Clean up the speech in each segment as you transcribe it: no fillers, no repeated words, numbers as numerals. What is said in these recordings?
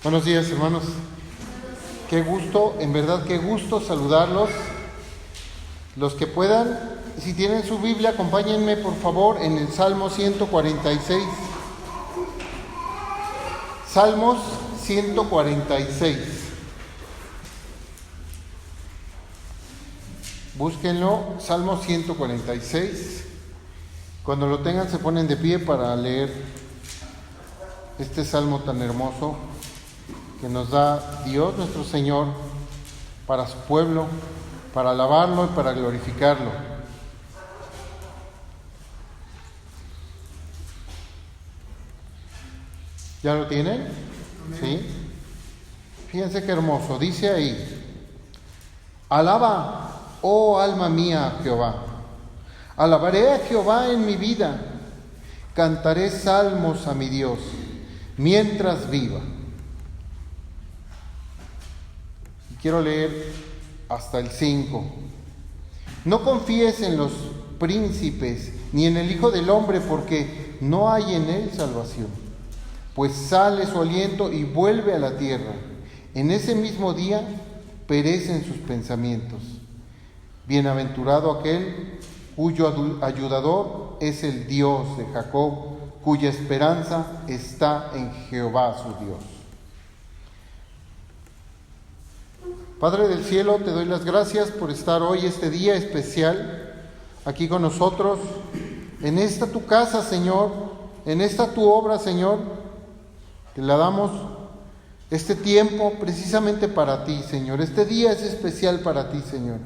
Buenos días, hermanos. Qué gusto, en verdad qué gusto saludarlos. Los que puedan, si tienen su Biblia, acompáñenme por favor en el Salmo 146. Salmos 146. Búsquenlo, Salmo 146. Cuando lo tengan se ponen de pie para leer este salmo tan hermoso que nos da Dios nuestro Señor para su pueblo, para alabarlo y para glorificarlo. ¿Ya lo tienen? ¿Sí? Fíjense qué hermoso. Dice ahí: alaba, oh alma mía, a Jehová. Alabaré a Jehová en mi vida. Cantaré salmos a mi Dios mientras viva. Y quiero leer hasta el 5. No confíes en los príncipes ni en el Hijo del Hombre, porque no hay en él salvación. Pues sale su aliento y vuelve a la tierra. En ese mismo día perecen sus pensamientos. Bienaventurado aquel cuyo ayudador es el Dios de Jacob, cuya esperanza está en Jehová su Dios. Padre del cielo, te doy las gracias por estar hoy, este día especial, aquí con nosotros, en esta tu casa, Señor, en esta tu obra, Señor, que la damos este tiempo precisamente para ti, Señor. Este día es especial para ti, Señor,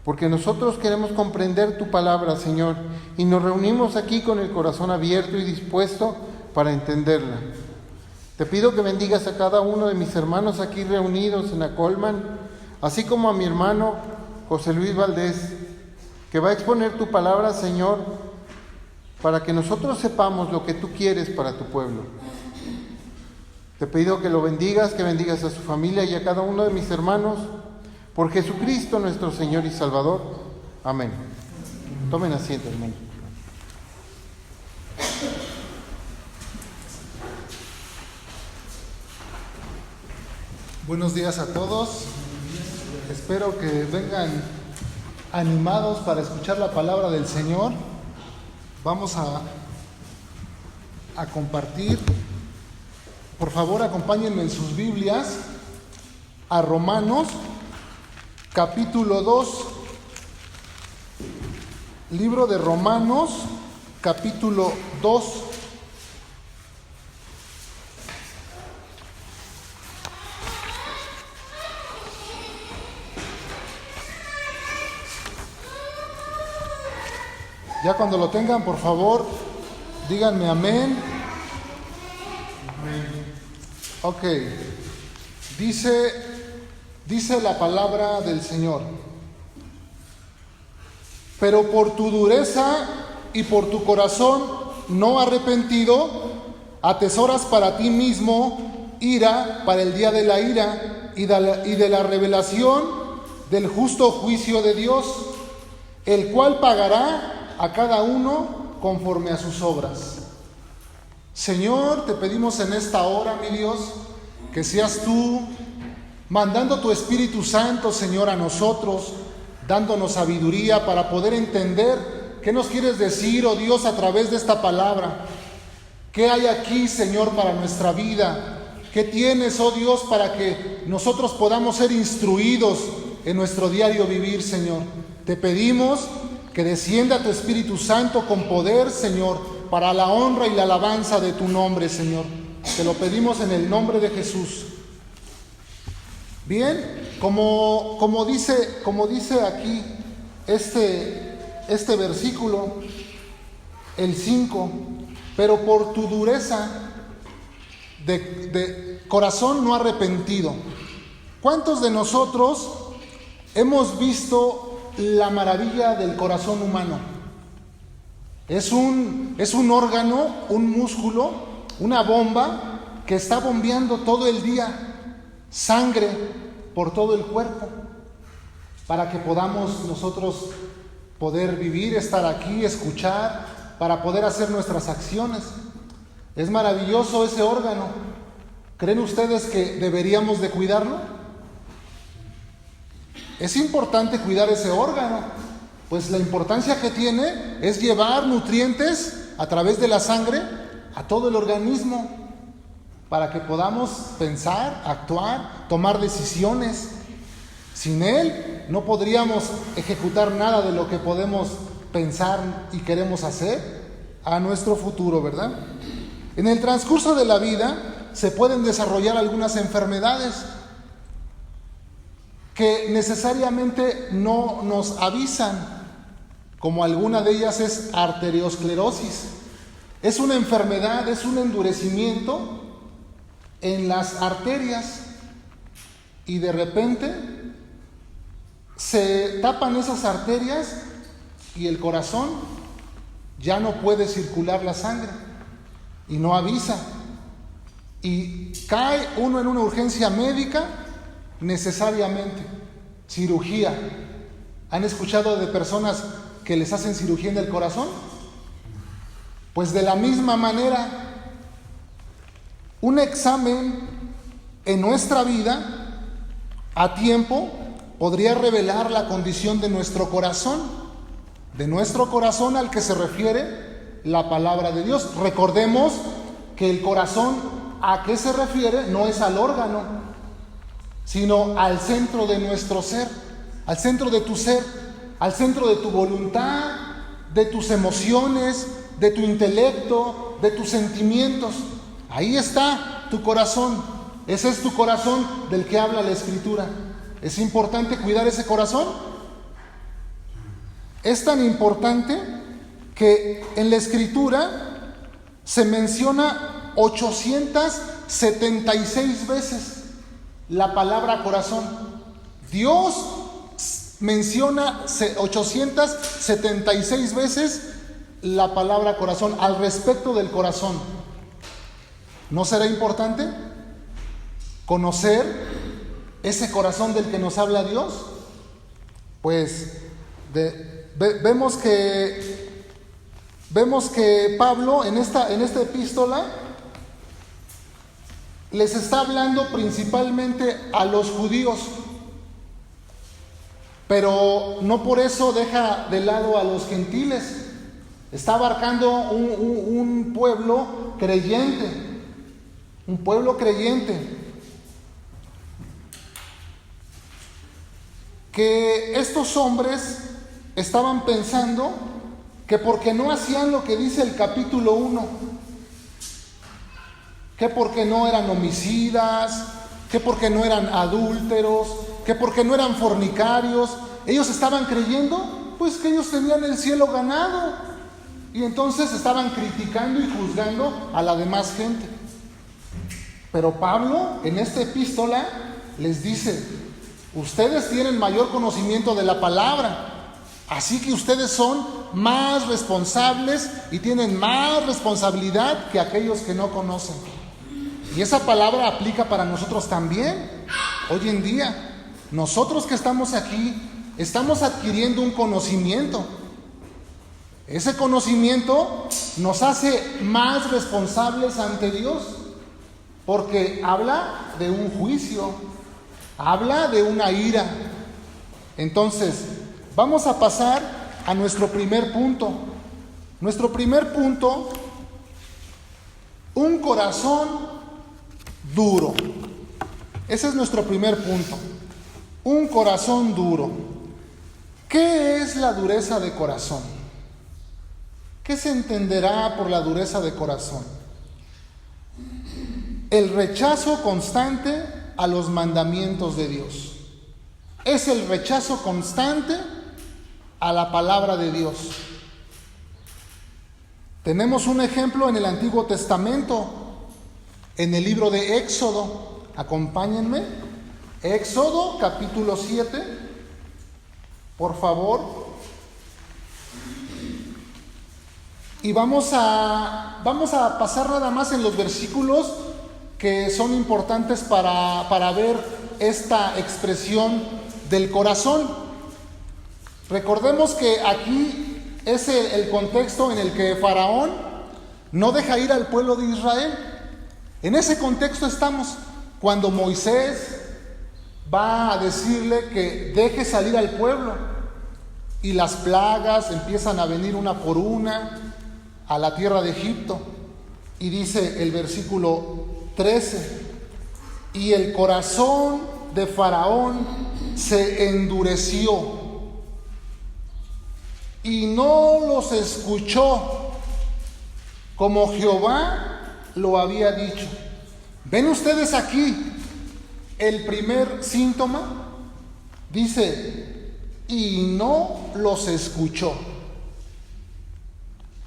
porque nosotros queremos comprender tu palabra, Señor, y nos reunimos aquí con el corazón abierto y dispuesto para entenderla. Te pido que bendigas a cada uno de mis hermanos aquí reunidos en Acolman, así como a mi hermano José Luis Valdés, que va a exponer tu palabra, Señor, para que nosotros sepamos lo que tú quieres para tu pueblo. Te pido que lo bendigas, que bendigas a su familia y a cada uno de mis hermanos, por Jesucristo nuestro Señor y Salvador. Amén. Tomen asiento, hermanos. Buenos días a todos. Espero que vengan animados para escuchar la palabra del Señor. Vamos a compartir. Por favor, acompáñenme en sus Biblias a Romanos, capítulo 2. Libro de Romanos, capítulo 2. Ya cuando lo tengan, por favor, díganme amén. Ok. Dice la palabra del Señor: pero por tu dureza y por tu corazón no arrepentido, atesoras para ti mismo ira para el día de la ira y de la revelación del justo juicio de Dios, el cual pagará a cada uno conforme a sus obras. Señor, te pedimos en esta hora, mi Dios, que seas tú mandando tu Espíritu Santo, Señor, a nosotros, dándonos sabiduría para poder entender qué nos quieres decir, oh Dios, a través de esta palabra. ¿Qué hay aquí, Señor, para nuestra vida? ¿Qué tienes, oh Dios, para que nosotros podamos ser instruidos en nuestro diario vivir, Señor? Te pedimos que descienda tu Espíritu Santo con poder, Señor, para la honra y la alabanza de tu nombre, Señor. Te lo pedimos en el nombre de Jesús. Bien, como dice aquí este versículo, el 5, pero por tu dureza de corazón no arrepentido. ¿Cuántos de nosotros hemos visto la maravilla del corazón humano? Es un órgano, un músculo, una bomba que está bombeando todo el día sangre por todo el cuerpo para que podamos nosotros poder vivir, estar aquí, escuchar, para poder hacer nuestras acciones. Es maravilloso ese órgano. ¿creen ustedes que deberíamos de cuidarlo? Es importante cuidar ese órgano, pues la importancia que tiene es llevar nutrientes a través de la sangre a todo el organismo, para que podamos pensar, actuar, tomar decisiones. Sin él no podríamos ejecutar nada de lo que podemos pensar y queremos hacer a nuestro futuro, ¿verdad? En el transcurso de la vida se pueden desarrollar algunas enfermedades que necesariamente no nos avisan, como alguna de ellas es arteriosclerosis. Es una enfermedad, es un endurecimiento en las arterias y de repente se tapan esas arterias y el corazón ya no puede circular la sangre y no avisa, y cae uno en una urgencia médica necesariamente, cirugía. ¿Han escuchado de personas que les hacen cirugía en el corazón? Pues de la misma manera, un examen en nuestra vida a tiempo podría revelar la condición de nuestro corazón al que se refiere la palabra de Dios. Recordemos que el corazón a qué se refiere no es al órgano, sino al centro de nuestro ser, al centro de tu ser, al centro de tu voluntad, de tus emociones, de tu intelecto, de tus sentimientos. Ahí está tu corazón. Ese es tu corazón del que habla la Escritura. ¿Es importante cuidar ese corazón? Es tan importante que en la Escritura se menciona 876 veces la palabra corazón. Dios menciona 876 veces la palabra corazón al respecto del corazón. ¿No será importante conocer ese corazón del que nos habla Dios? Pues vemos que Pablo en esta epístola les está hablando principalmente a los judíos, pero no por eso deja de lado a los gentiles. Está abarcando un pueblo creyente. Un pueblo creyente. Que estos hombres estaban pensando que porque no hacían lo que dice el capítulo 1, que porque no eran homicidas, que porque no eran adúlteros, que porque no eran fornicarios, ellos estaban creyendo pues que ellos tenían el cielo ganado, y entonces estaban criticando y juzgando a la demás gente. Pero Pablo en esta epístola les dice: ustedes tienen mayor conocimiento de la palabra, así que ustedes son más responsables y tienen más responsabilidad que aquellos que no conocen. Y esa palabra aplica para nosotros también. Hoy en día, nosotros que estamos aquí, estamos adquiriendo un conocimiento. Ese conocimiento nos hace más responsables ante Dios, porque habla de un juicio, habla de una ira. Entonces, vamos a pasar a nuestro primer punto. Nuestro primer punto: un corazón duro. Ese es nuestro primer punto. Un corazón duro. ¿Qué es la dureza de corazón? ¿Qué se entenderá por la dureza de corazón? El rechazo constante a los mandamientos de Dios. Es el rechazo constante a la palabra de Dios. Tenemos un ejemplo en el Antiguo Testamento, en el libro de Éxodo. Acompáñenme. Éxodo capítulo 7, por favor. Y vamos a pasar nada más en los versículos que son importantes para ver esta expresión del corazón. Recordemos que aquí es el contexto en el que Faraón no deja ir al pueblo de Israel. En ese contexto estamos cuando Moisés va a decirle que deje salir al pueblo y las plagas empiezan a venir una por una a la tierra de Egipto. Y dice el versículo 13: y el corazón de Faraón se endureció y no los escuchó como Jehová lo había dicho. ¿Ven ustedes aquí el primer síntoma? Dice, y no los escuchó.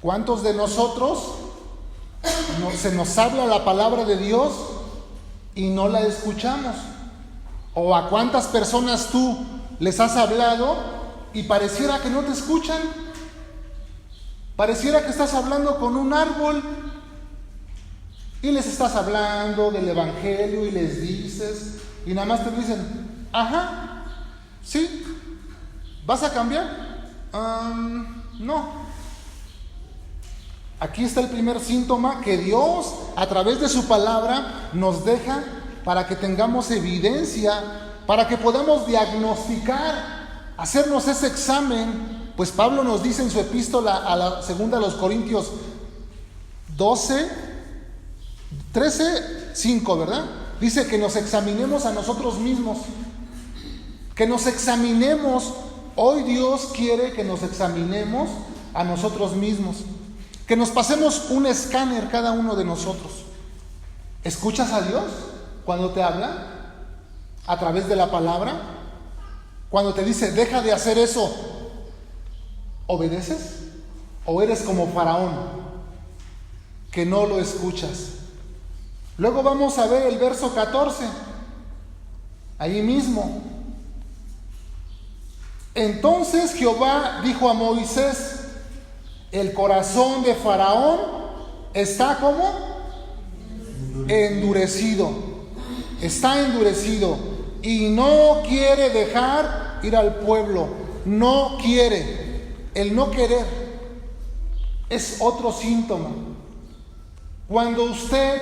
¿Cuántos de nosotros se nos habla la palabra de Dios y no la escuchamos? ¿O a cuántas personas tú les has hablado y pareciera que no te escuchan? Pareciera que estás hablando con un árbol y les estás hablando del evangelio y les dices y nada más te dicen, ajá, sí, ¿vas a cambiar? No. Aquí está el primer síntoma que Dios a través de su palabra nos deja para que tengamos evidencia, para que podamos diagnosticar, hacernos ese examen. Pues Pablo nos dice en su epístola a la segunda a los Corintios 13:5, ¿verdad? Dice que nos examinemos a nosotros mismos, que nos examinemos. Hoy Dios quiere que nos examinemos a nosotros mismos, que nos pasemos un escáner cada uno de nosotros. ¿Escuchas a Dios cuando te habla a través de la palabra? Cuando te dice, deja de hacer eso, ¿obedeces? ¿O eres como Faraón, que no lo escuchas? Luego vamos a ver el verso 14, ahí mismo. Entonces Jehová dijo a Moisés, el corazón de Faraón está como endurecido. Está endurecido y no quiere dejar ir al pueblo. No quiere. El no querer es otro síntoma. Cuando usted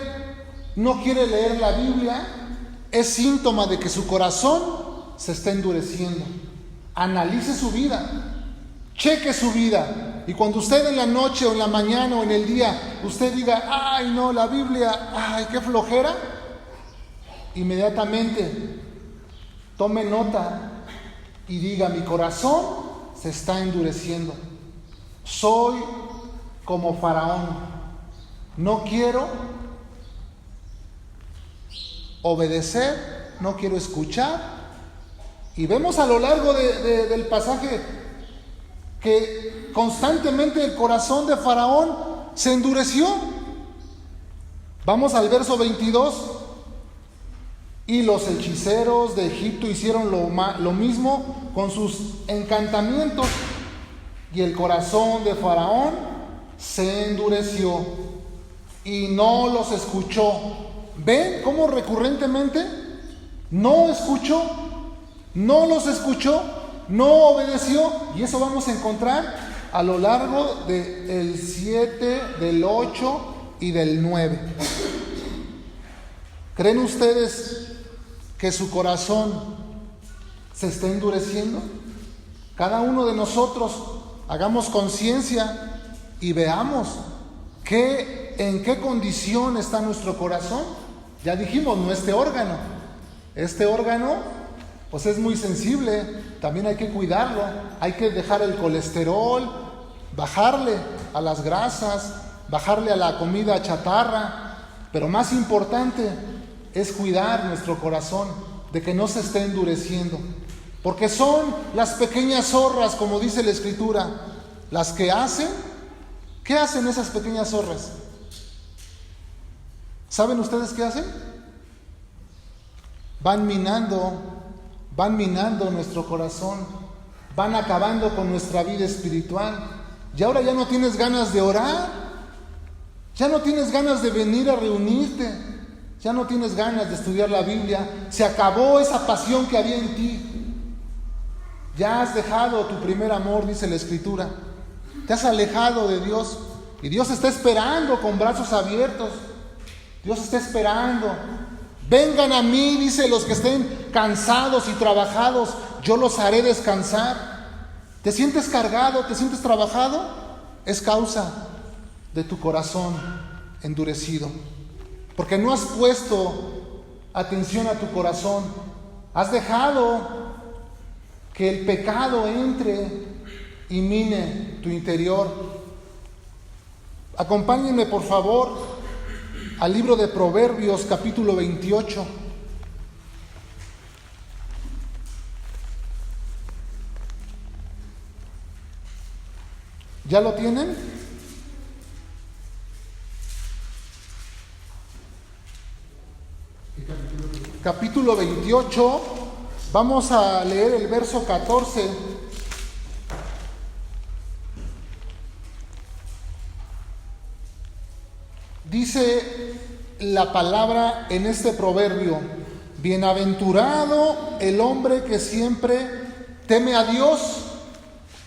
no quiere leer la Biblia, es síntoma de que su corazón se está endureciendo. Analice su vida. Cheque su vida. Y cuando usted en la noche o en la mañana o en el día, usted diga, ay no, la Biblia, ay qué flojera, inmediatamente tome nota y diga, mi corazón se está endureciendo. Soy como Faraón. No quiero obedecer, no quiero escuchar. Y vemos a lo largo del pasaje que constantemente el corazón de Faraón se endureció. Vamos al verso 22. Y los hechiceros de Egipto hicieron lo mismo con sus encantamientos. Y el corazón de Faraón se endureció y no los escuchó. ¿Ven cómo recurrentemente no escuchó? No los escuchó, no obedeció. Y eso vamos a encontrar a lo largo del 7, del 8 y del 9. ¿Creen ustedes que su corazón se está endureciendo? Cada uno de nosotros hagamos conciencia y veamos en qué condición está nuestro corazón. Ya dijimos, no este órgano. Este órgano pues es muy sensible, también hay que cuidarlo, hay que dejar el colesterol, bajarle a las grasas, bajarle a la comida chatarra, pero más importante es cuidar nuestro corazón de que no se esté endureciendo, porque son las pequeñas zorras, como dice la Escritura, las que hacen. ¿Qué hacen esas pequeñas zorras? ¿Saben ustedes qué hacen? Van minando nuestro corazón, van acabando con nuestra vida espiritual. Y ahora ya no tienes ganas de orar, ya no tienes ganas de venir a reunirte, ya no tienes ganas de estudiar la Biblia. Se acabó esa pasión que había en ti. Ya has dejado tu primer amor, dice la Escritura. Te has alejado de Dios y Dios está esperando con brazos abiertos. Dios está esperando. Vengan a mí, dice, los que estén cansados y trabajados, yo los haré descansar. ¿Te sientes cargado? ¿Te sientes trabajado? Es causa de tu corazón endurecido, porque no has puesto atención a tu corazón. Has dejado que el pecado entre y mine tu interior. Acompáñenme, por favor, al libro de Proverbios, capítulo 28. ¿Ya lo tienen? Capítulo 28, vamos a leer el verso 14. Dice la palabra en este proverbio: bienaventurado el hombre que siempre teme a Dios.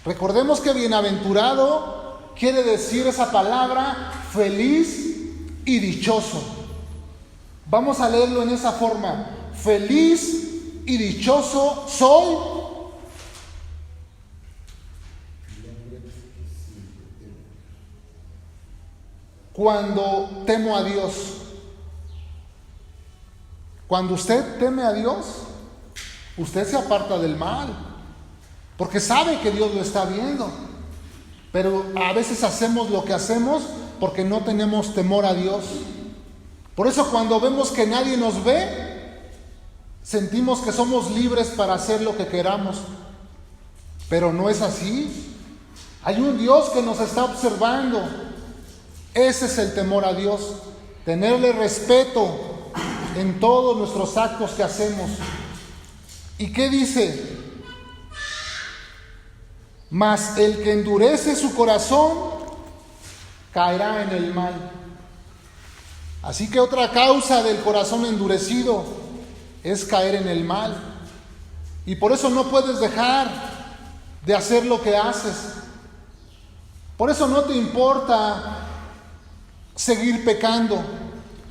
Recordemos que bienaventurado quiere decir esa palabra feliz y dichoso. Vamos a leerlo en esa forma: feliz y dichoso soy cuando temo a Dios. Cuando usted teme a Dios, usted se aparta del mal, porque sabe que Dios lo está viendo. Pero a veces hacemos lo que hacemos porque no tenemos temor a Dios. Por eso cuando vemos que nadie nos ve, sentimos que somos libres para hacer lo que queramos. Pero no es así. Hay un Dios que nos está observando. Ese es el temor a Dios. Tenerle respeto en todos nuestros actos que hacemos. ¿Y qué dice? Mas el que endurece su corazón caerá en el mal. Así que otra causa del corazón endurecido es caer en el mal. Y por eso no puedes dejar de hacer lo que haces. Por eso no te importa seguir pecando,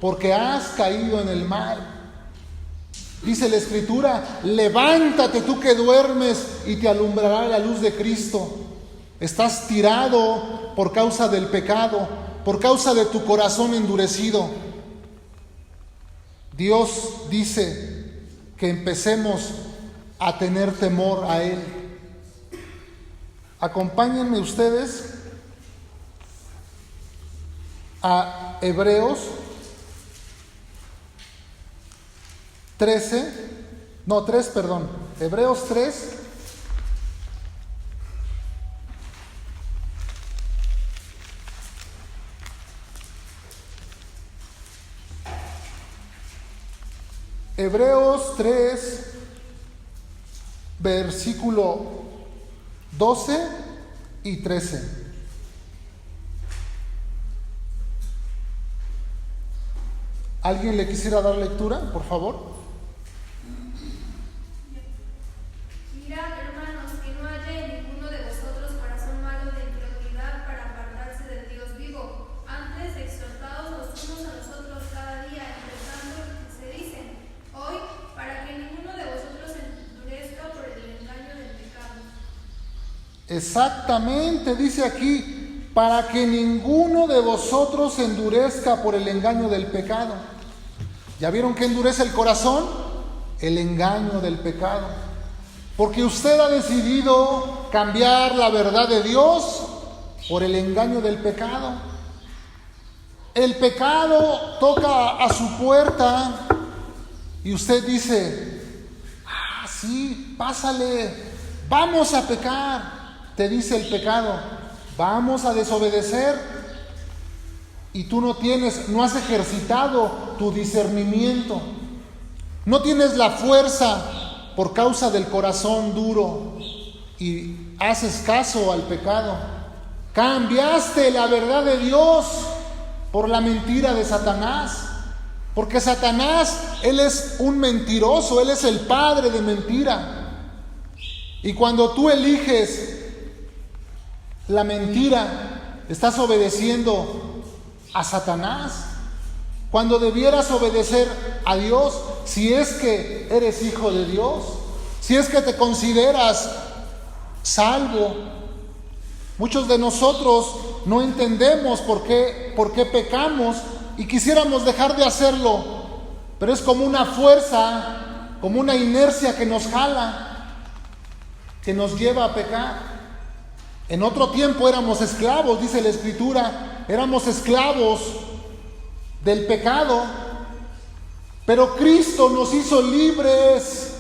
porque has caído en el mal. Dice la Escritura: levántate tú que duermes y te alumbrará la luz de Cristo. Estás tirado por causa del pecado, por causa de tu corazón endurecido. Dios dice que empecemos a tener temor a Él. Acompáñenme ustedes a Hebreos 3, Hebreos 3, Hebreos 3, versículo 12 y 13. ¿Alguien le quisiera dar lectura, por favor? Mirad, hermanos, que no haya en ninguno de vosotros corazón malo de incredulidad para apartarse del Dios vivo. Antes, exhortaos los unos a los otros cada día, empezando lo que se dicen hoy, para que ninguno de vosotros se endurezca por el engaño del pecado. Exactamente, dice aquí: para que ninguno de vosotros se endurezca por el engaño del pecado. ¿Ya vieron que endurece el corazón? El engaño del pecado. Porque usted ha decidido cambiar la verdad de Dios por el engaño del pecado. El pecado toca a su puerta y usted dice: ah, sí, pásale, vamos a pecar. Te dice el pecado: vamos a desobedecer. Y tú no has ejercitado tu discernimiento. No tienes la fuerza por causa del corazón duro y haces caso al pecado. Cambiaste la verdad de Dios por la mentira de Satanás. Porque Satanás, él es un mentiroso, él es el padre de mentira. Y cuando tú eliges la mentira, estás obedeciendo a Satanás. cuando debieras obedecer a Dios, si es que eres hijo de Dios, si es que te consideras salvo. Muchos de nosotros no entendemos por qué pecamos y quisiéramos dejar de hacerlo, pero es como una fuerza, como una inercia que nos jala, que nos lleva a pecar. En otro tiempo éramos esclavos, dice la Escritura, éramos esclavos del pecado, pero Cristo nos hizo libres.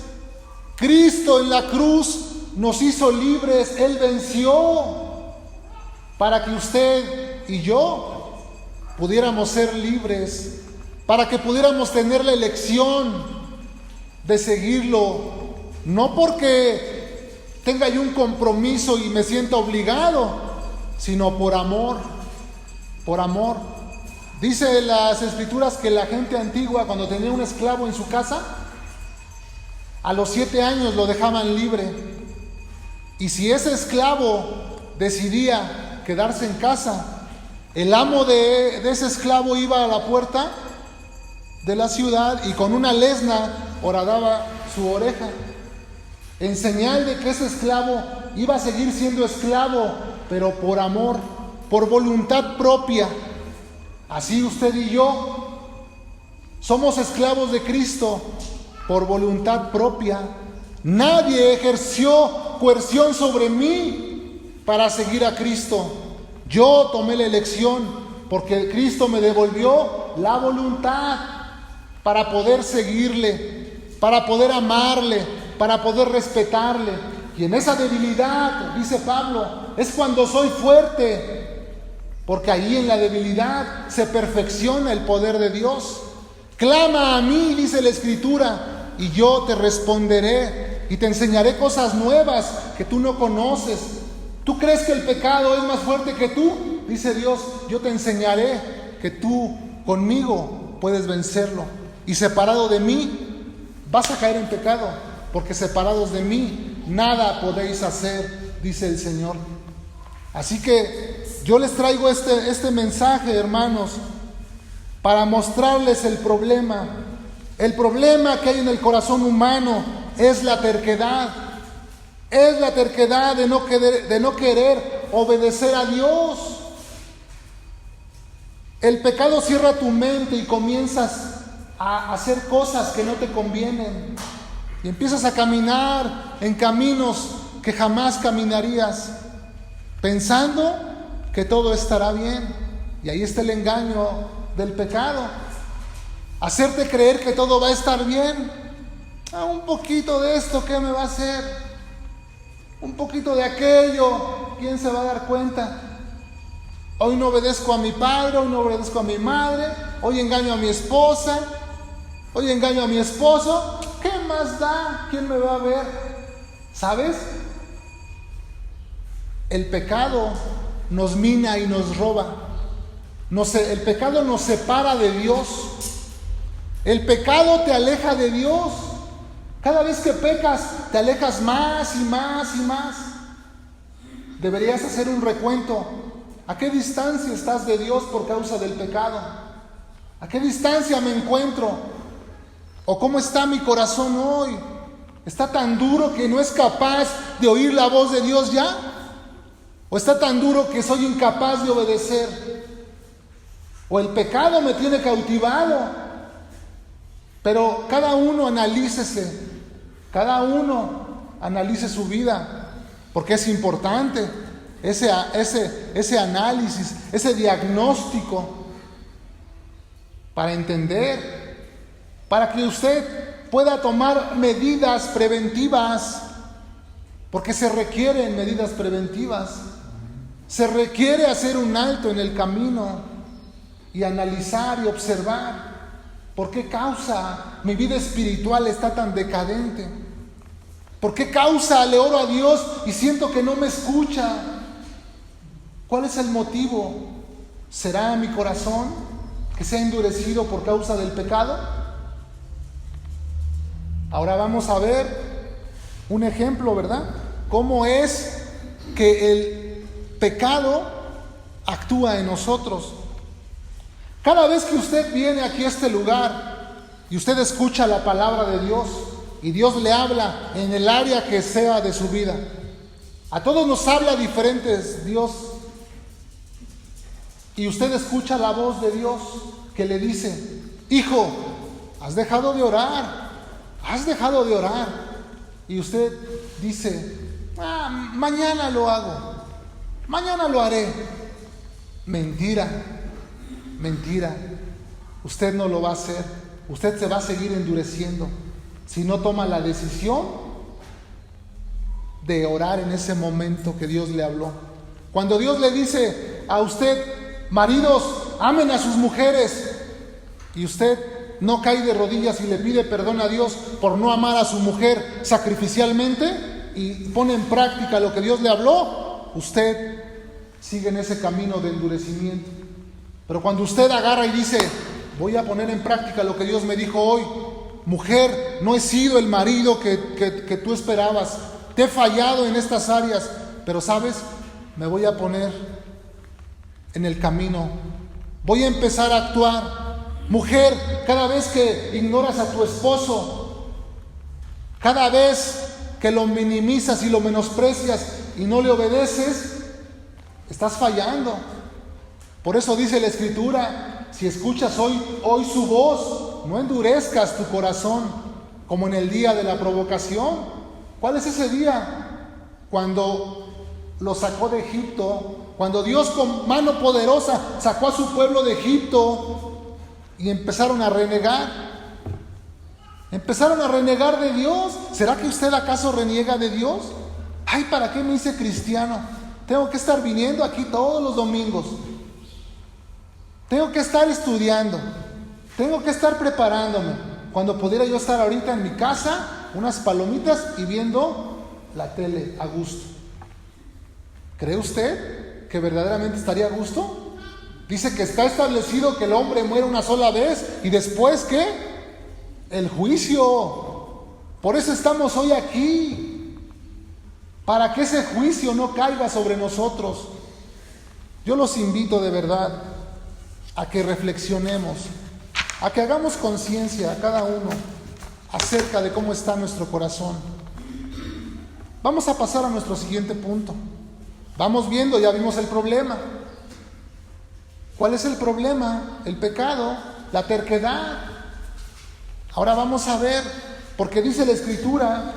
Cristo en la cruz nos hizo libres. Él venció para que usted y yo pudiéramos ser libres, para que pudiéramos tener la elección de seguirlo, no porque tenga yo un compromiso y me sienta obligado, sino por amor, por amor. Dice las Escrituras que la gente antigua, cuando tenía un esclavo en su casa, a los 7 años lo dejaban libre. Y si ese esclavo decidía quedarse en casa, el amo de ese esclavo iba a la puerta de la ciudad y con una lesna horadaba su oreja, en señal de que ese esclavo iba a seguir siendo esclavo, pero por amor, por voluntad propia. Así usted y yo somos esclavos de Cristo por voluntad propia. Nadie ejerció coerción sobre mí para seguir a Cristo. Yo tomé la elección porque Cristo me devolvió la voluntad para poder seguirle, para poder amarle, para poder respetarle. Y en esa debilidad, dice Pablo, es cuando soy fuerte, porque ahí en la debilidad se perfecciona el poder de Dios. Clama a mí, dice la Escritura, y yo te responderé y te enseñaré cosas nuevas que tú no conoces. ¿Tú crees que el pecado es más fuerte que tú? Dice Dios, yo te enseñaré que tú conmigo puedes vencerlo. Y separado de mí, vas a caer en pecado, porque separados de mí, nada podéis hacer, dice el Señor. Así que yo les traigo este mensaje, hermanos, para mostrarles el problema. El problema que hay en el corazón humano es la terquedad. Es la terquedad de no querer obedecer a Dios. El pecado cierra tu mente y comienzas a hacer cosas que no te convienen. Y empiezas a caminar en caminos que jamás caminarías, pensando que todo estará bien. Y ahí está el engaño del pecado. Hacerte creer que todo va a estar bien. Un poquito de esto, ¿qué me va a hacer? Un poquito de aquello, ¿quién se va a dar cuenta? Hoy no obedezco a mi padre, hoy no obedezco a mi madre, hoy engaño a mi esposa, hoy engaño a mi esposo. ¿Qué más da? ¿Quién me va a ver? ¿Sabes? El pecado nos mina y nos roba. El pecado nos separa de Dios. El pecado te aleja de Dios. Cada vez que pecas, te alejas más y más y más. Deberías hacer un recuento. ¿A qué distancia estás de Dios por causa del pecado? ¿A qué distancia me encuentro? ¿O cómo está mi corazón hoy? ¿Está tan duro que no es capaz de oír la voz de Dios ya? ¿O está tan duro que soy incapaz de obedecer? ¿O el pecado me tiene cautivado? Pero cada uno analícese, cada uno analice su vida, porque es importante ese análisis, ese diagnóstico, para entender, para que usted pueda tomar medidas preventivas, porque se requieren medidas preventivas, se requiere hacer un alto en el camino y analizar y observar. ¿Por qué causa mi vida espiritual está tan decadente? ¿Por qué causa le oro a Dios y siento que no me escucha? ¿Cuál es el motivo? ¿Será mi corazón que se ha endurecido por causa del pecado? Ahora vamos a ver un ejemplo, ¿verdad? ¿Cómo es que el pecado actúa en nosotros? Cada vez que usted viene aquí a este lugar y usted escucha la palabra de Dios y Dios le habla en el área que sea de su vida, a todos nos habla diferentes Dios, y usted escucha la voz de Dios que le dice: hijo, has dejado de orar, y usted dice: mañana lo hago, mañana lo haré. Mentira, usted no lo va a hacer, usted se va a seguir endureciendo si no toma la decisión de orar en ese momento que Dios le habló. Cuando Dios le dice a usted: maridos, amen a sus mujeres, y usted no cae de rodillas y le pide perdón a Dios por no amar a su mujer sacrificialmente y pone en práctica lo que Dios le habló, usted sigue en ese camino de endurecimiento. Pero cuando usted agarra y dice: voy a poner en práctica lo que Dios me dijo hoy, mujer, no he sido el marido que tú esperabas, te he fallado en estas áreas, pero sabes, me voy a poner en el camino, voy a empezar a actuar. Mujer, cada vez que ignoras a tu esposo, cada vez que lo minimizas y lo menosprecias y no le obedeces, estás fallando. Por eso dice la Escritura: si escuchas hoy su voz, no endurezcas tu corazón como en el día de la provocación. ¿Cuál es ese día? Cuando lo sacó de Egipto, cuando Dios con mano poderosa sacó a su pueblo de Egipto y empezaron a renegar de Dios. ¿Será que usted acaso reniega de Dios? Ay, ¿para qué me hice cristiano? Tengo que estar viniendo aquí todos los domingos, tengo que estar estudiando, tengo que estar preparándome, cuando pudiera yo estar ahorita en mi casa, unas palomitas y viendo la tele a gusto. ¿Cree usted que verdaderamente estaría a gusto? Dice que está establecido que el hombre muere una sola vez y después, ¿qué? El juicio. Por eso estamos hoy aquí, para que ese juicio no caiga sobre nosotros. Yo los invito de verdad a que reflexionemos, a que hagamos conciencia a cada uno acerca de cómo está nuestro corazón. Vamos a pasar a nuestro siguiente punto. Vamos viendo, ya vimos el problema. ¿Cuál es el problema? El pecado, la terquedad. Ahora vamos a ver, porque dice la Escritura,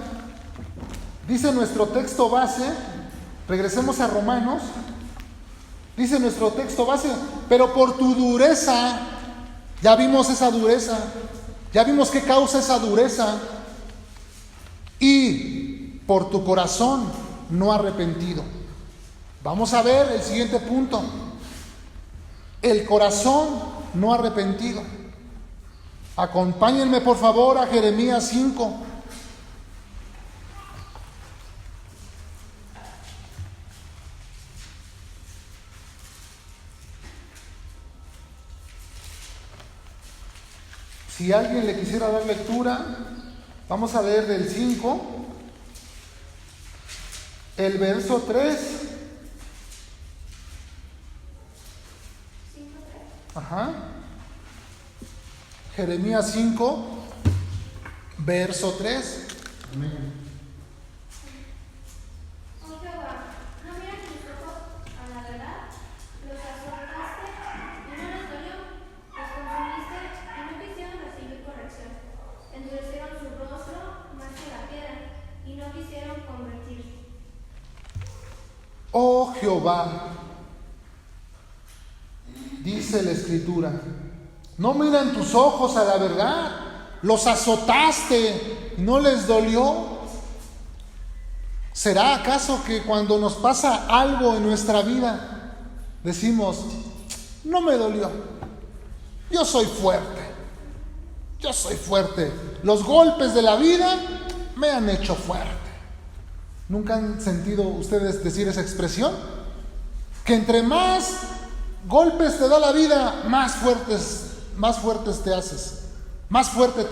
dice nuestro texto base, regresemos a Romanos, dice nuestro texto base: pero por tu dureza, ya vimos esa dureza, ya vimos qué causa esa dureza, y por tu corazón no arrepentido. Vamos a ver el siguiente punto: el corazón no arrepentido. Acompáñenme por favor a Jeremías 5. Si alguien le quisiera dar lectura, vamos a leer del 5, el verso 3. Jeremías 5, verso 3. Amén. Oh Jehová, no miras tus ojos a la verdad, los azotaste y no les dolió, los consumiste y no quisieron recibir corrección, endurecieron su rostro más que la piedra y no quisieron convertirse. Oh Jehová, dice la Escritura, no miran tus ojos a la verdad, los azotaste y no les dolió. ¿Será acaso que cuando nos pasa algo en nuestra vida decimos: no me dolió, yo soy fuerte, los golpes de la vida me han hecho fuerte? ¿Nunca han sentido ustedes decir esa expresión? Que entre más golpes te da la vida, más fuerte te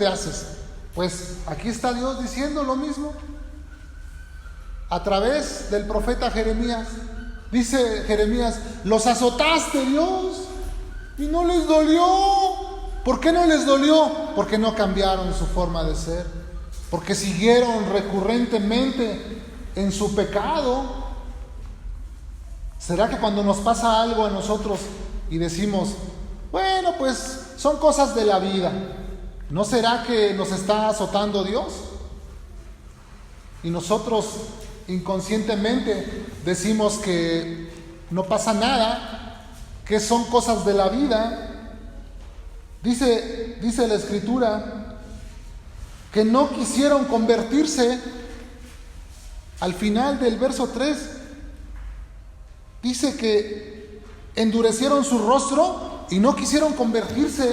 haces. Pues aquí está Dios diciendo lo mismo a través del profeta Jeremías. Dice Jeremías: los azotaste, Dios, Y no les dolió. ¿Por qué no les dolió? Porque no cambiaron su forma de ser. Porque siguieron recurrentemente en su pecado. ¿Será que cuando nos pasa algo a nosotros y decimos, bueno, pues son cosas de la vida, ¿no será que nos está azotando Dios? Y nosotros inconscientemente decimos que no pasa nada, que son cosas de la vida. Dice la Escritura que no quisieron convertirse. Al final del verso 3 dice que endurecieron su rostro y no quisieron convertirse.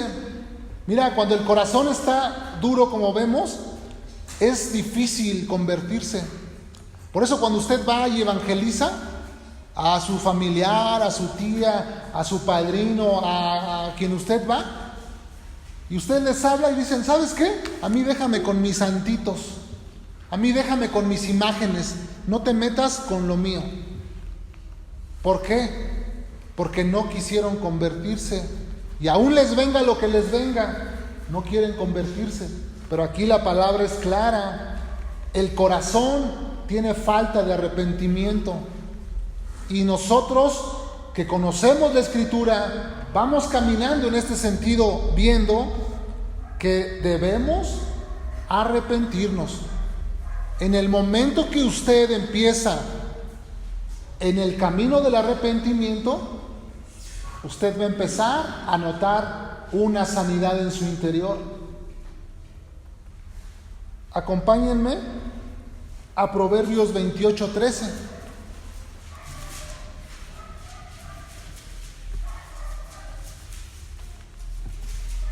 Mira, cuando el corazón está duro, como vemos, es difícil convertirse. Por eso cuando usted va y evangeliza a su familiar, a su tía, a su padrino, a quien usted va, y usted les habla y dicen, ¿sabes qué? A mí déjame con mis santitos, a mí déjame con mis imágenes, no te metas con lo mío. ¿Por qué? Porque no quisieron convertirse. Y aún les venga lo que les venga, no quieren convertirse. Pero aquí la palabra es clara. El corazón tiene falta de arrepentimiento. Y nosotros que conocemos la Escritura, vamos caminando en este sentido, viendo que debemos arrepentirnos. En el momento que usted empieza en el camino del arrepentimiento, usted va a empezar a notar una sanidad en su interior. Acompáñenme a Proverbios 28:13.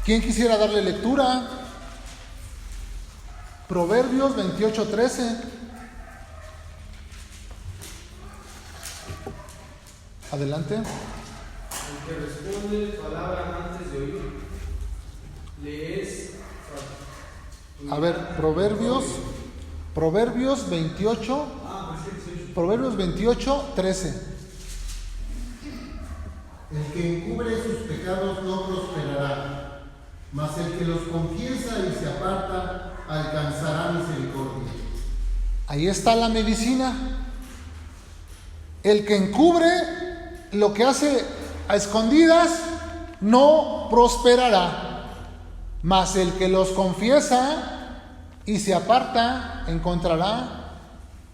¿Quién quisiera darle lectura? Proverbios 28:13. Adelante. El que responde palabra antes de oír, le es... A ver, Proverbios 28, Proverbios 28:13. El que encubre sus pecados no prosperará, mas el que los confiesa y se aparta alcanzará misericordia. Ahí está la medicina. El que encubre lo que hace a escondidas no prosperará, mas el que los confiesa y se aparta encontrará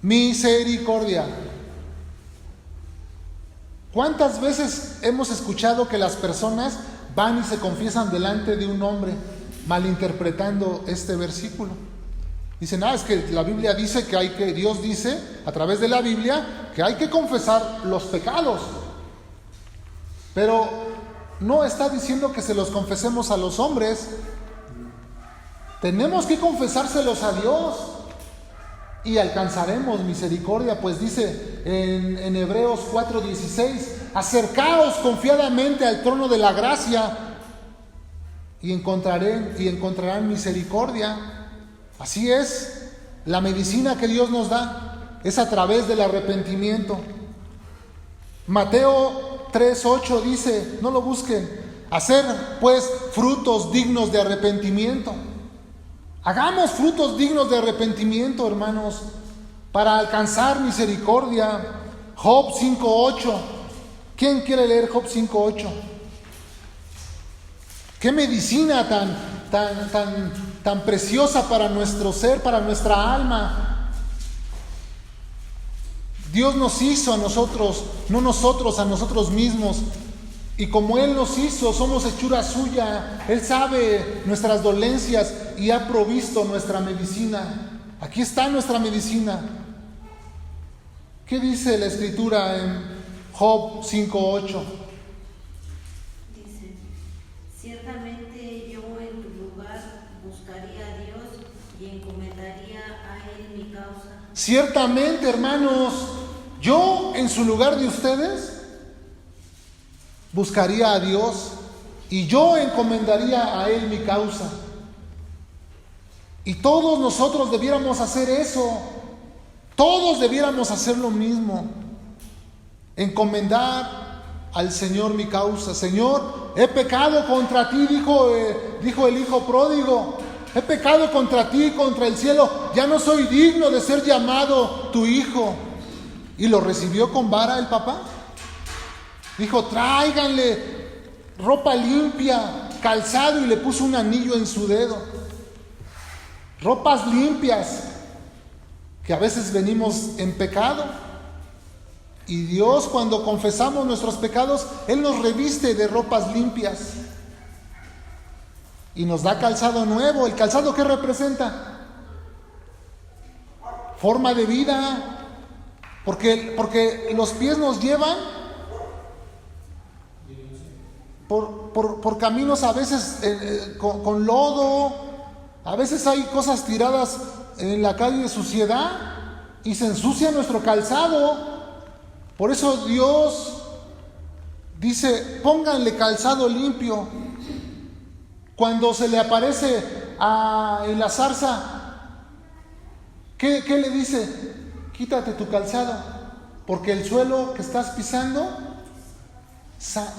misericordia. ¿Cuántas veces hemos escuchado que las personas van y se confiesan delante de un hombre, malinterpretando este versículo? Dicen, es que la Biblia dice que Dios dice a través de la Biblia que hay que confesar los pecados. Pero no está diciendo que se los confesemos a los hombres. Tenemos que confesárselos a Dios y alcanzaremos misericordia, pues dice en Hebreos 4:16, acercaos confiadamente al trono de la gracia y encontrarán misericordia. Así es, la medicina que Dios nos da es a través del arrepentimiento. Mateo 3:8 dice, no lo busquen, hacer pues frutos dignos de arrepentimiento. Hagamos frutos dignos de arrepentimiento, hermanos, para alcanzar misericordia. Job 5:8. ¿Quién quiere leer Job 5:8? Qué medicina tan preciosa para nuestro ser, para nuestra alma. Dios nos hizo a nosotros, no nosotros a nosotros mismos. Y como Él nos hizo, somos hechura suya. Él sabe nuestras dolencias y ha provisto nuestra medicina. Aquí está nuestra medicina. ¿Qué dice la Escritura en Job 5:8? Dice, ciertamente yo en tu lugar buscaría a Dios y encomendaría a Él mi causa. Ciertamente, hermanos, yo en su lugar de ustedes buscaría a Dios y yo encomendaría a Él mi causa. Y todos nosotros debiéramos hacer eso. Todos debiéramos hacer lo mismo. Encomendar al Señor mi causa. Señor, he pecado contra ti, dijo el hijo pródigo. He pecado contra ti, contra el cielo. Ya no soy digno de ser llamado tu hijo. Y lo recibió con vara el papá. Dijo, tráiganle ropa limpia, calzado, y le puso un anillo en su dedo. Ropas limpias, que a veces venimos en pecado. Y Dios, cuando confesamos nuestros pecados, Él nos reviste de ropas limpias y nos da calzado nuevo. ¿El calzado qué representa? Forma de vida. Porque los pies nos llevan por caminos a veces con lodo. A veces hay cosas tiradas en la calle de suciedad y se ensucia nuestro calzado. Por eso Dios dice, pónganle calzado limpio. Cuando se le aparece en la zarza, ¿qué le dice? Quítate tu calzado, porque el suelo que estás pisando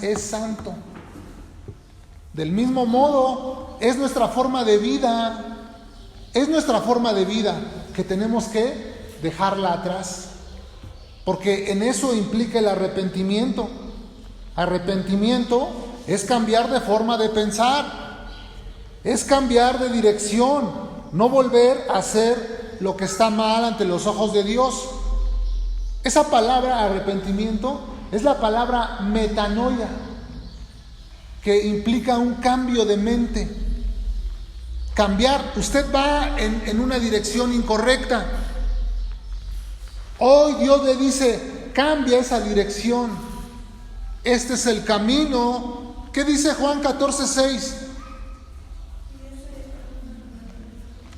es santo. Del mismo modo, es nuestra forma de vida, que tenemos que dejarla atrás. Porque en eso implica el arrepentimiento. Arrepentimiento es cambiar de forma de pensar, es cambiar de dirección, no volver a hacer lo que está mal ante los ojos de Dios. Esa palabra arrepentimiento es la palabra metanoia, que implica un cambio de mente. Cambiar, usted va en una dirección incorrecta. Hoy Dios le dice, cambia esa dirección. Este es el camino. ¿Qué dice Juan 14:6?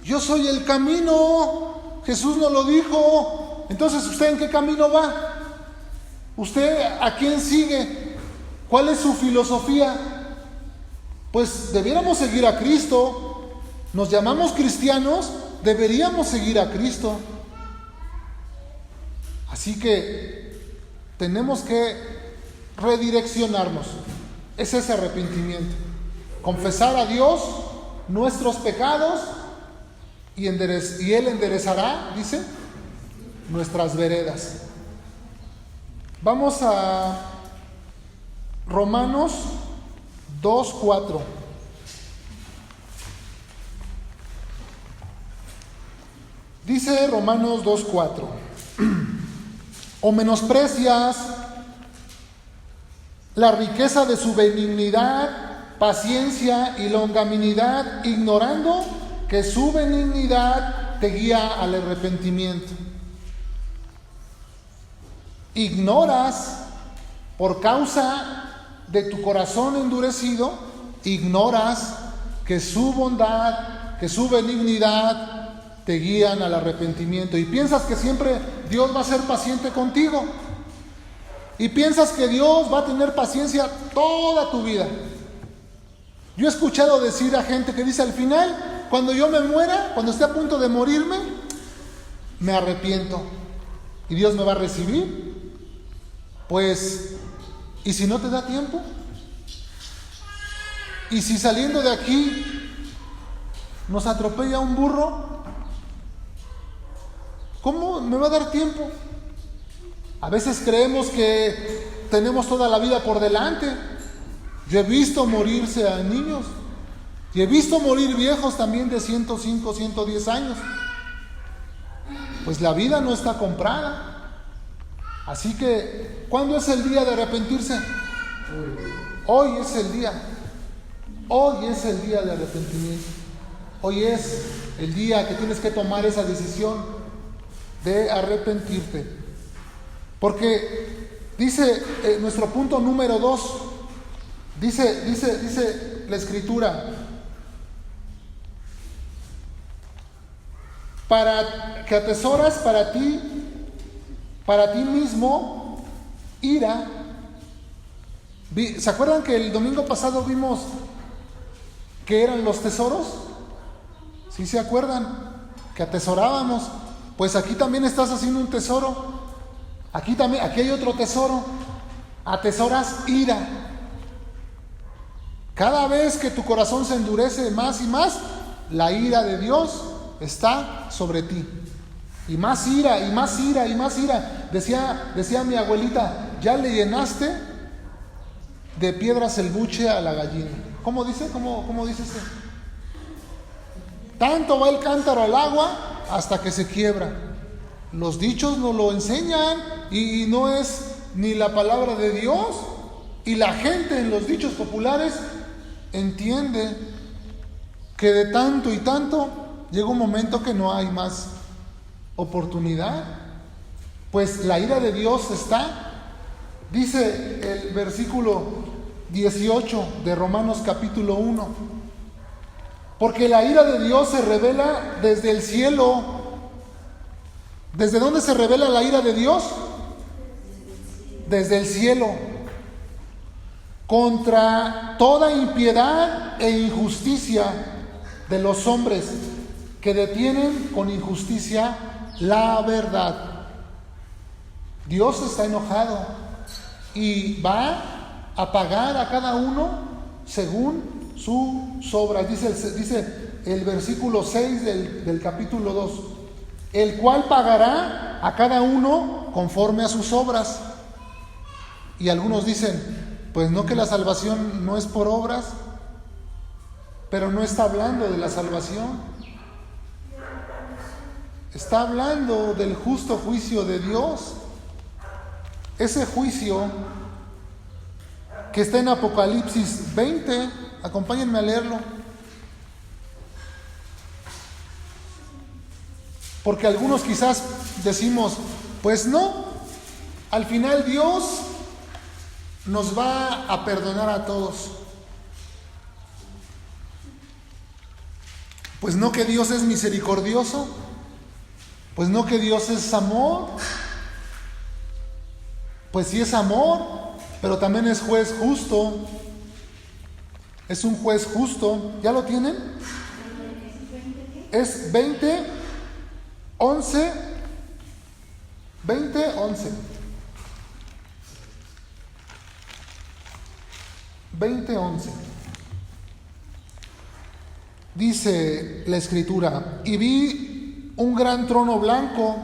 Yo soy el camino. Jesús nos lo dijo. Entonces, ¿usted en qué camino va? ¿Usted a quién sigue? ¿Cuál es su filosofía? Pues debiéramos seguir a Cristo. Nos llamamos cristianos, deberíamos seguir a Cristo. Así que tenemos que redireccionarnos. Es ese arrepentimiento. Confesar a Dios nuestros pecados y Él enderezará, dice, nuestras veredas. Vamos a Romanos 2:4. Dice Romanos 2:4. ¿O menosprecias la riqueza de su benignidad, paciencia y longanimidad, ignorando que su benignidad te guía al arrepentimiento? Ignoras, por causa de tu corazón endurecido, ignoras que su bondad, que su benignidad te guían al arrepentimiento. Y piensas que siempre Dios va a ser paciente contigo. Y piensas que Dios va a tener paciencia toda tu vida. Yo he escuchado decir a gente que dice, al final, cuando yo me muera, cuando esté a punto de morirme, me arrepiento. ¿Y Dios me va a recibir? Pues, ¿y si no te da tiempo? ¿Y si saliendo de aquí nos atropella un burro? ¿Cómo me va a dar tiempo? A veces creemos que tenemos toda la vida por delante. Yo he visto morirse a niños y he visto morir viejos también de 105, 110 años. Pues la vida no está comprada. Así que, ¿cuándo es el día de arrepentirse? Hoy es el día. Hoy es el día de arrepentimiento. Hoy es el día que tienes que tomar esa decisión de arrepentirte. Porque dice nuestro punto número 2, dice la Escritura, para que atesoras para ti mismo ira. ¿Se acuerdan que el domingo pasado vimos qué eran los tesoros? ¿Sí se acuerdan? Que atesorábamos. Pues aquí también estás haciendo un tesoro. Aquí hay otro tesoro. atesoras ira. Cada vez que tu corazón se endurece más y más, la ira de Dios está sobre ti. Y más ira, y más ira, y más ira. Decía mi abuelita, ya le llenaste de piedras el buche a la gallina. ¿Cómo dice? ¿Cómo dice eso? Tanto va el cántaro al agua hasta que se quiebra. Los dichos nos lo enseñan y no es ni la palabra de Dios. Y la gente en los dichos populares entiende que de tanto y tanto llega un momento que no hay más oportunidad. Pues la ira de Dios está, dice el versículo 18 de Romanos capítulo 1, porque la ira de Dios se revela desde el cielo. ¿Desde dónde se revela la ira de Dios? Desde el cielo, contra toda impiedad e injusticia de los hombres que detienen con injusticia la verdad. Dios está enojado y va a pagar a cada uno según sus obras. Dice el versículo 6 del capítulo 2, el cual pagará a cada uno conforme a sus obras. Y algunos dicen, pues no, que la salvación no es por obras, pero no está hablando de la salvación. Está hablando del justo juicio de Dios. Ese juicio que está en Apocalipsis 20, acompáñenme a leerlo. Porque algunos quizás decimos, pues no, al final Dios nos va a perdonar a todos. Pues no, que Dios es misericordioso, pues no, que Dios es amor. Pues sí es amor, pero también es juez justo. Es un juez justo. ¿Ya lo tienen? Es 20, 11. 20, 11. 20, 11. Dice la Escritura: y vi un gran trono blanco,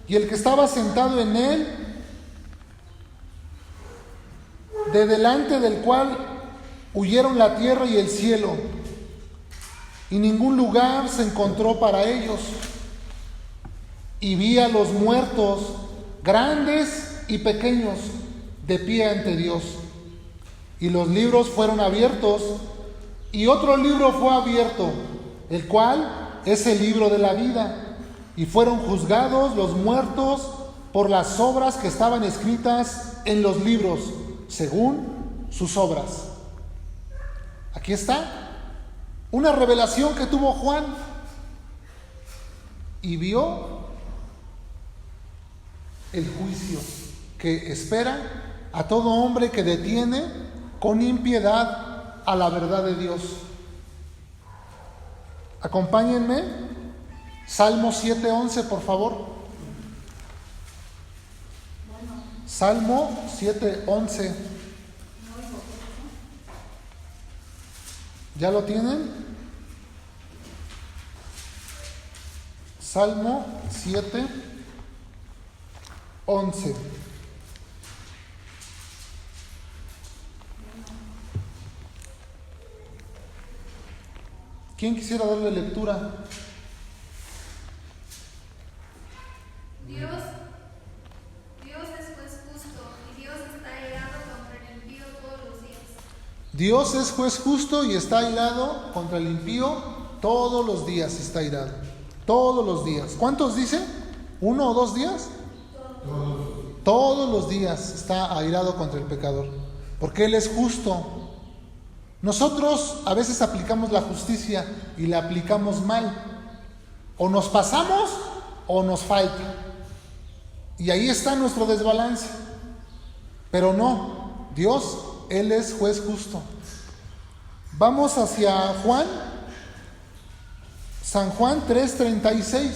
y el que estaba sentado en él, de delante del cual huyeron la tierra y el cielo, y ningún lugar se encontró para ellos. Y vi a los muertos, grandes y pequeños, de pie ante Dios. Y los libros fueron abiertos, y otro libro fue abierto, el cual es el libro de la vida. Y fueron juzgados los muertos por las obras que estaban escritas en los libros, según sus obras. Aquí está una revelación que tuvo Juan, y vio el juicio que espera a todo hombre que detiene con impiedad a la verdad de Dios. Acompáñenme, Salmo 7:11, por favor. Salmo 7:11. ¿Ya lo tienen? Salmo 7:11. ¿Quién quisiera darle lectura? Dios es juez justo, y Dios está airado contra el impío todos los días. Dios es juez justo y está airado contra el impío todos los días. Está airado todos los días. ¿Cuántos dice? ¿1 o 2 días? Todos los días está airado contra el pecador, porque Él es justo. Nosotros a veces aplicamos la justicia y la aplicamos mal. O nos pasamos o nos falta. Y ahí está nuestro desbalance. Pero no, Dios, Él es juez justo. Vamos hacia Juan, San Juan 3:36.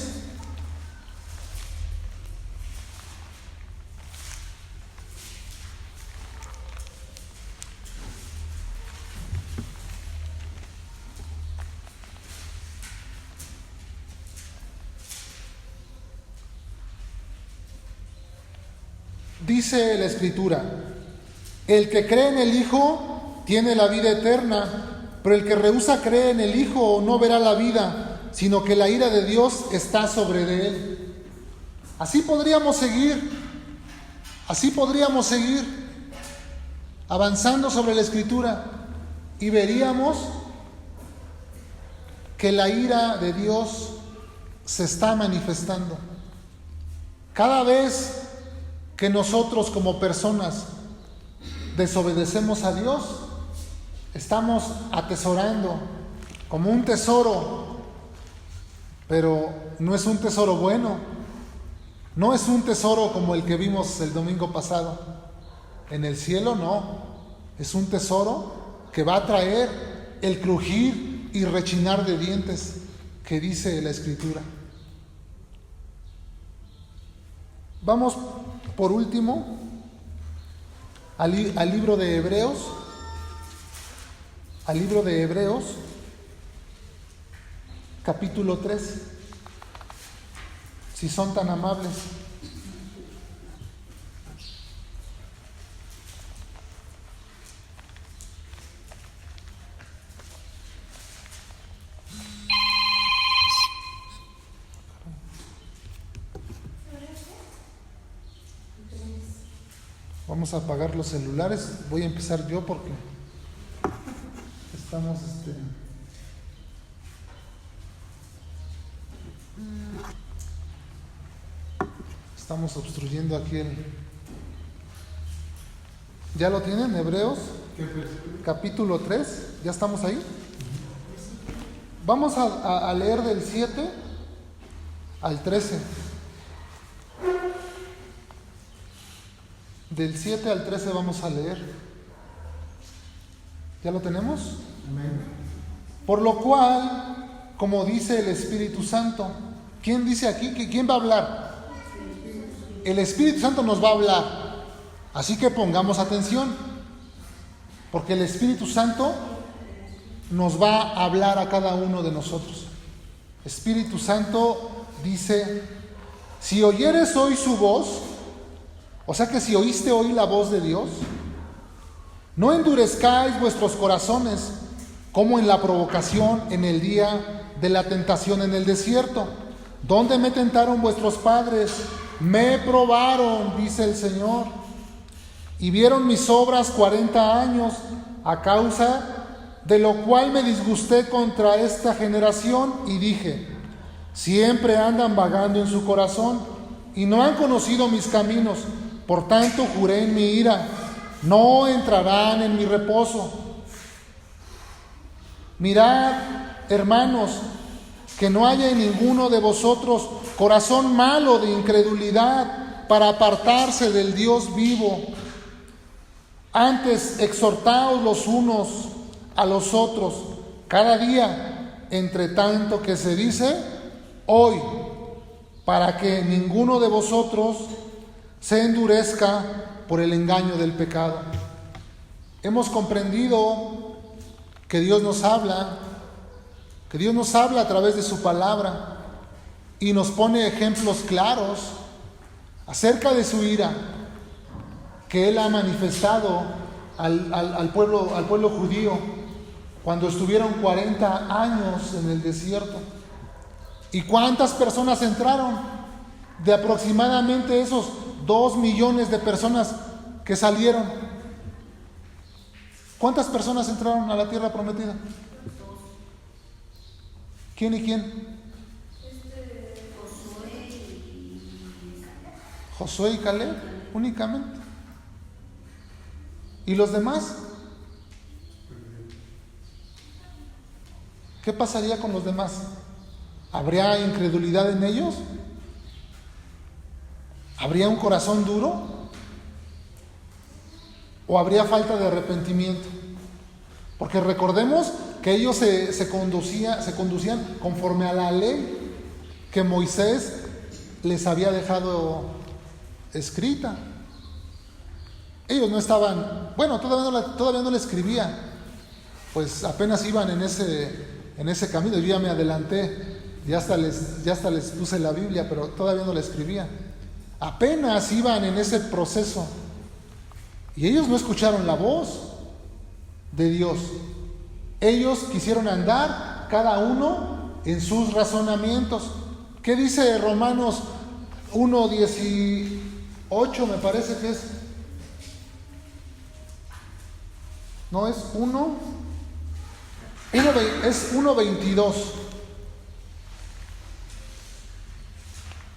Dice la Escritura: el que cree en el Hijo tiene la vida eterna, pero el que rehúsa creer en el Hijo no verá la vida, sino que la ira de Dios está sobre de él. Así podríamos seguir avanzando sobre la Escritura y veríamos que la ira de Dios se está manifestando. Cada vez que nosotros como personas desobedecemos a Dios, estamos atesorando como un tesoro, pero no es un tesoro bueno, no es un tesoro como el que vimos el domingo pasado. En el cielo no, es un tesoro que va a traer el crujir y rechinar de dientes que dice la Escritura. Vamos por último al libro de Hebreos, capítulo 3, si son tan amables. Vamos a apagar los celulares. Voy a empezar yo porque estamos obstruyendo aquí ¿Ya lo tienen? Hebreos, capítulo 3. ¿Ya estamos ahí? Vamos a leer del 7 al 13. Del 7 al 13 vamos a leer. ¿Ya lo tenemos? Amén. Por lo cual, como dice el Espíritu Santo, ¿quién dice aquí? ¿Quién va a hablar? El Espíritu Santo nos va a hablar. Así que pongamos atención, porque el Espíritu Santo nos va a hablar a cada uno de nosotros. Espíritu Santo dice: si oyeres hoy su voz, o sea que si oíste hoy la voz de Dios, no endurezcáis vuestros corazones como en la provocación en el día de la tentación en el desierto, donde me tentaron vuestros padres, me probaron, dice el Señor, y vieron mis obras 40 años, a causa de lo cual me disgusté contra esta generación y dije: siempre andan vagando en su corazón y no han conocido mis caminos. Por tanto, juré en mi ira: no entrarán en mi reposo. Mirad, hermanos, que no haya en ninguno de vosotros corazón malo de incredulidad para apartarse del Dios vivo. Antes, exhortaos los unos a los otros cada día, entre tanto que se dice hoy, para que ninguno de vosotros se endurezca por el engaño del pecado. Hemos comprendido que Dios nos habla a través de su palabra y nos pone ejemplos claros acerca de su ira que Él ha manifestado al pueblo judío cuando estuvieron 40 años en el desierto. ¿Y cuántas personas entraron? De aproximadamente esos 2 millones de personas que salieron. ¿Cuántas personas entraron a la tierra prometida? ¿Quién y quién? Josué y Caleb, únicamente. ¿Y los demás? ¿Qué pasaría con los demás? ¿Habría incredulidad en ellos? ¿Habría un corazón duro? ¿O habría falta de arrepentimiento? Porque recordemos que ellos se conducían conforme a la ley que Moisés les había dejado escrita. Ellos no estaban, todavía no le escribía, pues apenas iban en ese camino. Yo ya me adelanté, ya hasta les puse la Biblia, pero todavía no la escribía. apenas iban en ese proceso. Y ellos no escucharon la voz de Dios. Ellos quisieron andar cada uno en sus razonamientos. ¿Qué dice Romanos 1:18? Me parece que es. No es 1:22.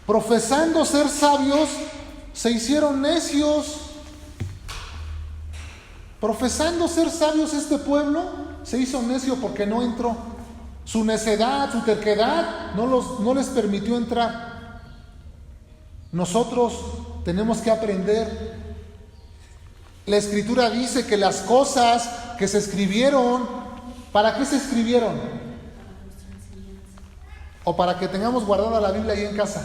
Profesando ser sabios, se hicieron necios. Profesando ser sabios, este pueblo se hizo necio porque no entró. Su necedad, su terquedad no les permitió entrar. Nosotros tenemos que aprender. La Escritura dice que las cosas que se escribieron, ¿para qué se escribieron? ¿O para que tengamos guardada la Biblia ahí en casa?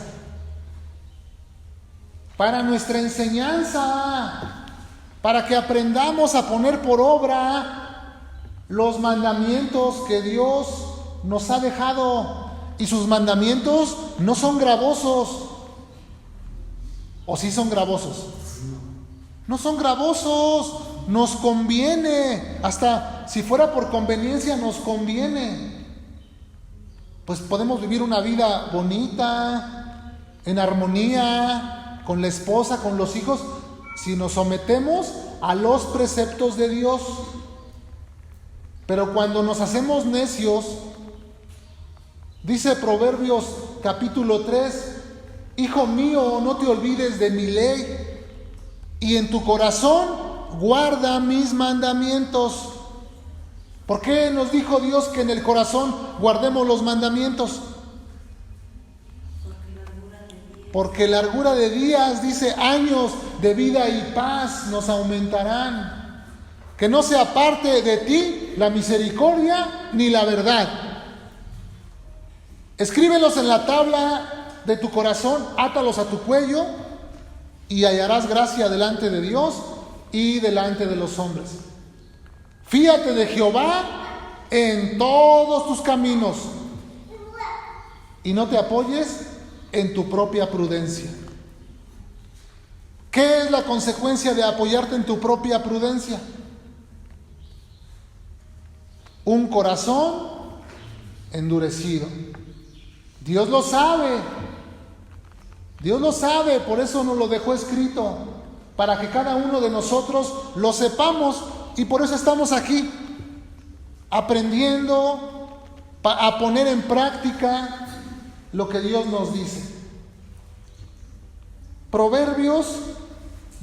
Para nuestra enseñanza, para que aprendamos a poner por obra los mandamientos que Dios nos ha dejado. Y sus mandamientos no son gravosos. ¿O sí son gravosos? No son gravosos, nos conviene. Hasta si fuera por conveniencia nos conviene. Pues podemos vivir una vida bonita, en armonía, con la esposa, con los hijos, si nos sometemos a los preceptos de Dios. Pero cuando nos hacemos necios, dice Proverbios capítulo 3, Hijo mío, no te olvides de mi ley, y en tu corazón guarda mis mandamientos. ¿Por qué nos dijo Dios que en el corazón guardemos los mandamientos? Porque largura de días, dice, años de vida y paz nos aumentarán. Que no se aparte de ti la misericordia ni la verdad. Escríbelos en la tabla de tu corazón, átalos a tu cuello y hallarás gracia delante de Dios y delante de los hombres. Fíate de Jehová en todos tus caminos y no te apoyes en tu propia prudencia. ¿Qué es la consecuencia de apoyarte en tu propia prudencia? Un corazón endurecido. Dios lo sabe. Dios lo sabe, por eso nos lo dejó escrito, para que cada uno de nosotros lo sepamos, y por eso estamos aquí, aprendiendo a poner en práctica lo que Dios nos dice. Proverbios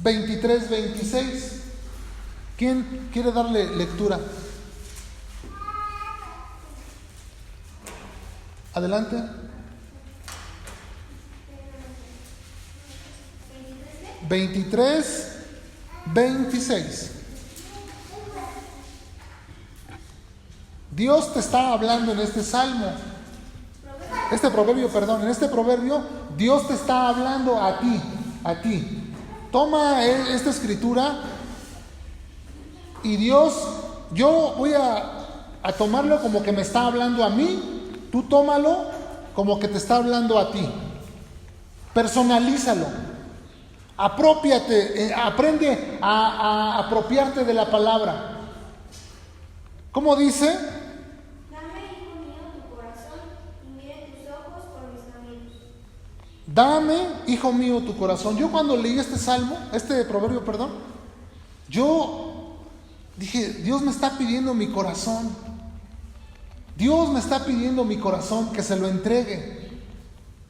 23-26. ¿Quién quiere darle lectura? Adelante. 23-26. Dios te está hablando en este salmo. En este proverbio, Dios te está hablando a ti. Toma esta escritura y Dios, yo voy a tomarlo como que me está hablando a mí. Tú tómalo como que te está hablando a ti. Personalízalo. Aprópiate, aprende a apropiarte de la palabra. ¿Cómo dice? Dame, hijo mío, tu corazón, y mire tus ojos por mis caminos. Dame, hijo mío, tu corazón. Yo cuando leí este proverbio, yo dije, Dios me está pidiendo mi corazón. Dios me está pidiendo mi corazón, que se lo entregue.